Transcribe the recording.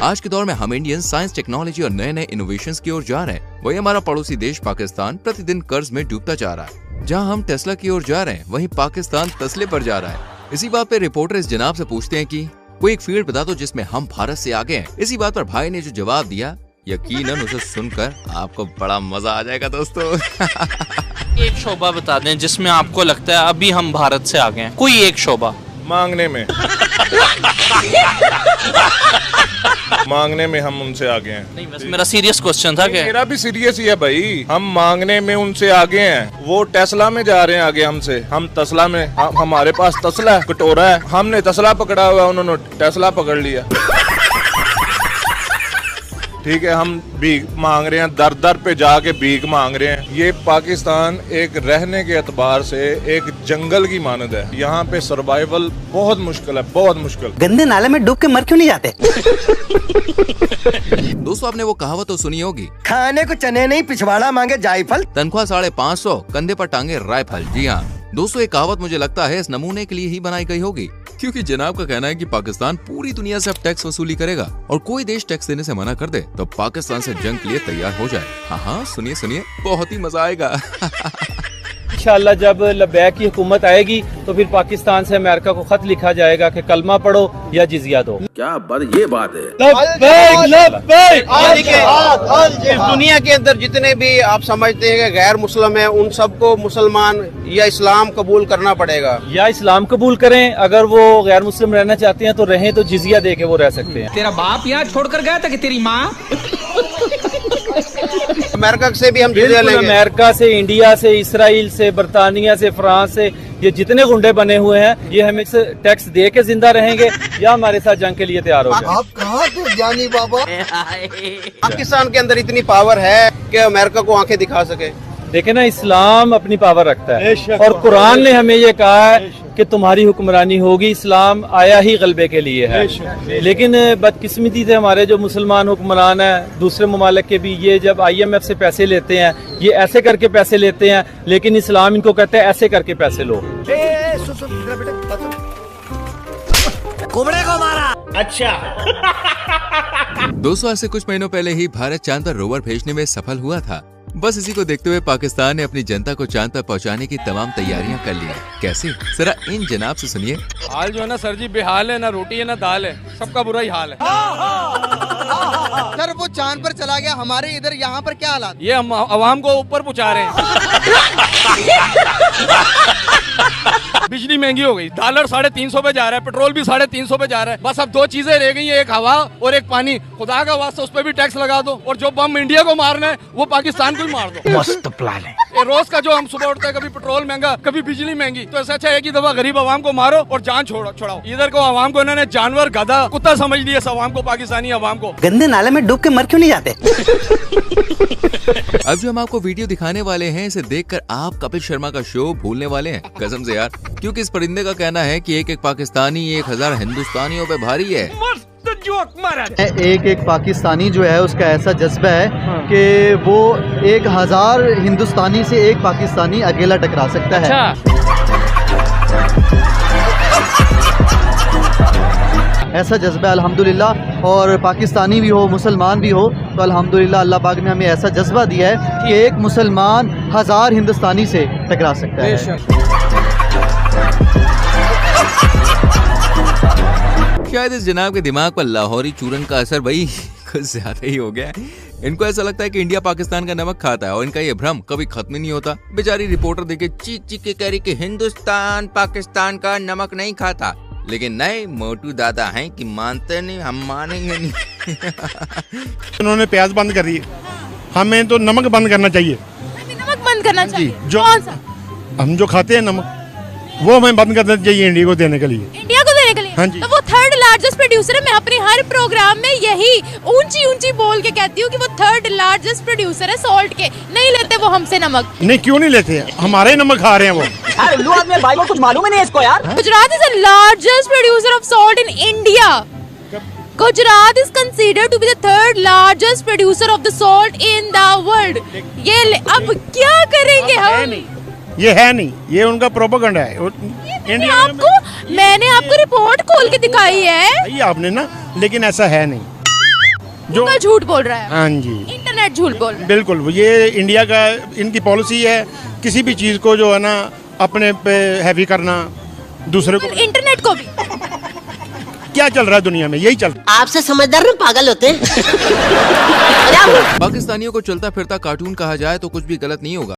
आज के दौर में हम इंडियन साइंस, टेक्नोलॉजी और नए नए इनोवेशंस की ओर जा रहे हैं। वही हमारा पड़ोसी देश पाकिस्तान प्रतिदिन कर्ज में डूबता जा रहा है। जहां हम टेस्ला की ओर जा रहे हैं, वहीं पाकिस्तान तस्ले पर जा रहा है। इसी बात पे रिपोर्टर इस जनाब से पूछते हैं कि कोई एक फील्ड बता दो जिसमें हम भारत से आगे हैं। इसी बात पर भाई ने जो जवाब दिया, यकीनन उसे सुनकर आपको बड़ा मजा आ जाएगा दोस्तों। एक शोबा बता दें जिसमें आपको लगता है अभी हम भारत से आगे हैं, कोई एक शोबा। मांगने में मांगने में हम उनसे आगे हैं। नहीं, बस मेरा सीरियस क्वेश्चन था कि मेरा भी सीरियस ही है भाई, हम मांगने में उनसे आगे हैं। वो टेस्ला में जा रहे हैं आगे हमसे, हम तस्ला में। हमारे पास तस्ला है, कटोरा है, हमने तस्ला पकड़ा हुआ, उन्होंने टेस्ला पकड़ लिया। ठीक है, हम भीख मांग रहे हैं, दर दर पे जाके भीख मांग रहे हैं। ये पाकिस्तान एक रहने के एतबार से एक जंगल की मानद है। यहाँ पे सर्वाइवल बहुत मुश्किल है, बहुत मुश्किल। गंदे नाले में डूब के मर क्यों नहीं जाते? दोस्तों, आपने वो कहावत तो सुनी होगी, खाने को चने नहीं पिछवाड़ा मांगे जायफल, तनख्वाह 550, कंधे पर टांगे राइफल। जी हाँ दोस्तों, ये कहावत मुझे लगता है इस नमूने के लिए ही बनाई गई होगी, क्योंकि जनाब का कहना है कि पाकिस्तान पूरी दुनिया से अब टैक्स वसूली करेगा और कोई देश टैक्स देने से मना कर दे तो पाकिस्तान से जंग के लिए तैयार हो जाए। हाँ, सुनिए सुनिए, बहुत ही मजा आएगा। इंशाअल्लाह जब लबैक की हुकूमत आएगी तो फिर पाकिस्तान से अमेरिका को खत लिखा जाएगा कि कलमा पढ़ो या जिजिया दो। क्या बात, ये बात है। इस दुनिया के अंदर जितने भी आप समझते हैं कि गैर मुस्लिम हैं, उन सबको मुसलमान या इस्लाम कबूल करना पड़ेगा। या इस्लाम कबूल करें, अगर वो गैर मुस्लिम रहना चाहते हैं तो रहें, तो जिजिया दे के वो रह सकते हैं। तेरा बाप यहाँ छोड़कर गया था कि तेरी माँ? अमेरिका से भी हम जिजिया लेंगे। अमेरिका से, इंडिया से, इसराइल से, बरतानिया से, फ्रांस से, ये जितने गुंडे बने हुए हैं, ये हमें टैक्स दे के जिंदा रहेंगे या हमारे साथ जंग के लिए तैयार हो जाए। आप कहाँ थे जानी बाबा? पाकिस्तान के अंदर इतनी पावर है कि अमेरिका को आंखें दिखा सके। देखे ना, इस्लाम अपनी पावर रखता है और कुरान ने हमें ये कहा है कि तुम्हारी हुक्मरानी होगी। इस्लाम आया ही गलबे के लिए है, लेकिन बदकिस्मती से हमारे जो मुसलमान हुक्मरान हैं दूसरे ममालिक के भी, ये जब IMF से पैसे लेते हैं, ये ऐसे करके पैसे लेते हैं, लेकिन इस्लाम इनको कहता है ऐसे करके पैसे लो। कुबड़े को मारा। अच्छा। दोस्तों, ऐसे कुछ महीनों पहले ही भारत चांद पर रोवर भेजने में सफल हुआ था। बस इसी को देखते हुए पाकिस्तान ने अपनी जनता को चांद पर पहुंचाने की तमाम तैयारियां कर ली। कैसे, जरा इन जनाब से सुनिए। हाल जो है ना सर जी, बेहाल है, ना रोटी है ना दाल है, सबका बुरा ही हाल है। सर वो चांद पर चला गया, हमारे इधर यहाँ पर क्या हालात? ये हम अवाम को ऊपर पहुंचा रहे हैं। बिजली महंगी हो गई, डॉलर 350 पे जा रहा है, पेट्रोल भी 350 पे जा रहा है। बस अब दो चीजें रह गई हैं, एक हवा और एक पानी। खुदा का वास्ता उस पर भी टैक्स लगा दो, और जो बम इंडिया को मारना है वो पाकिस्तान को ही मार दो। मस्त प्लान है। ये रोज का जो हम सुबह उठते हैं, कभी पेट्रोल महंगा, कभी बिजली महंगी, तो ऐसा अच्छा है कि दफा गरीब आवाम को मारो और जान छुड़ाओ। इधर को आवाम को इन्होंने जानवर, गधा, कुत्ता समझ लिया, इस आवाम को, पाकिस्तानी आवाम को। गंदे नाले में डूब के मर क्यों नहीं जाते? अब जो हम आपको वीडियो दिखाने वाले हैं, इसे देखकर आप कपिल शर्मा का शो भूलने वाले हैं, कसम से यार, क्योंकि इस परिंदे का कहना है कि एक एक पाकिस्तानी 1000 हिंदुस्तानियों पे भारी है। एक एक पाकिस्तानी जो है उसका ऐसा जज्बा है कि वो 1000 हिंदुस्तानी से एक पाकिस्तानी अकेला टकरा सकता है। ऐसा जज्बा अल्हम्दुलिल्लाह, और पाकिस्तानी भी हो, मुसलमान भी हो, तो अल्हम्दुलिल्लाह अल्लाह पाक ने हमें ऐसा जज्बा दिया है कि एक मुसलमान 1000 हिंदुस्तानी से टकरा सकता है। शायद इस जनाब के दिमाग पर लाहौरी चूरन का असर भाई कुछ ज्यादा ही हो गया है। इनको ऐसा लगता है कि इंडिया पाकिस्तान का नमक खाता है और इनका ये भ्रम कभी खत्म ही नहीं होता। बेचारी रिपोर्टर देखे चीख चीख के कह रही कि हिंदुस्तान पाकिस्तान का नमक नहीं खाता, लेकिन नए मोटू दादा हैं कि मानते नहीं, हम मानेंगे नहीं। उन्होंने प्याज बंद कर दी, हमें तो नमक बंद करना चाहिए। नमक बंद करना चाहिए? जो कौन सा? हम जो खाते हैं नमक, वो हमें बंद करना चाहिए इंडिया को देने के लिए। इंडिया को देने के लिए? हाँ जी। तो वो 3rd लार्जेस्ट प्रोड्यूसर है। मैं अपने हर प्रोग्राम में यही ऊंची ऊंची बोल के कहती हूँ कि वो 3rd लार्जेस्ट प्रोड्यूसर है सॉल्ट के। नहीं लेते वो हमसे नमक? नहीं, क्यों नहीं लेते? हमारे नमक खा रहे हैं वो। उल्लू आदमी भाई को कुछ मालूम ही नहीं इसको यार। Gujarat is the largest producer of salt in India. Gujarat is considered to be the 3rd largest producer of the salt in the world. ये अब क्या करेंगे हम? ये है नहीं, ये उनका प्रोपेगेंडा है। मैंने आपको रिपोर्ट खोल के दिखाई है। आपने ना लेकिन ऐसा है नहीं। जो गूगल झूठ बोल रहा है, हाँ जी, इंटरनेट झूठ बोल रहा है। बिल्कुल, ये इंडिया का इनकी पॉलिसी है, किसी भी चीज़ को जो है ना अपने पे हैवी करना, दूसरे को। इंटरनेट को भी क्या चल रहा है दुनिया में, यही चल रहा है। आपसे समझदार ना पागल होते हैं। पाकिस्तानियों को चलता फिरता कार्टून कहा जाए तो कुछ भी गलत नहीं होगा।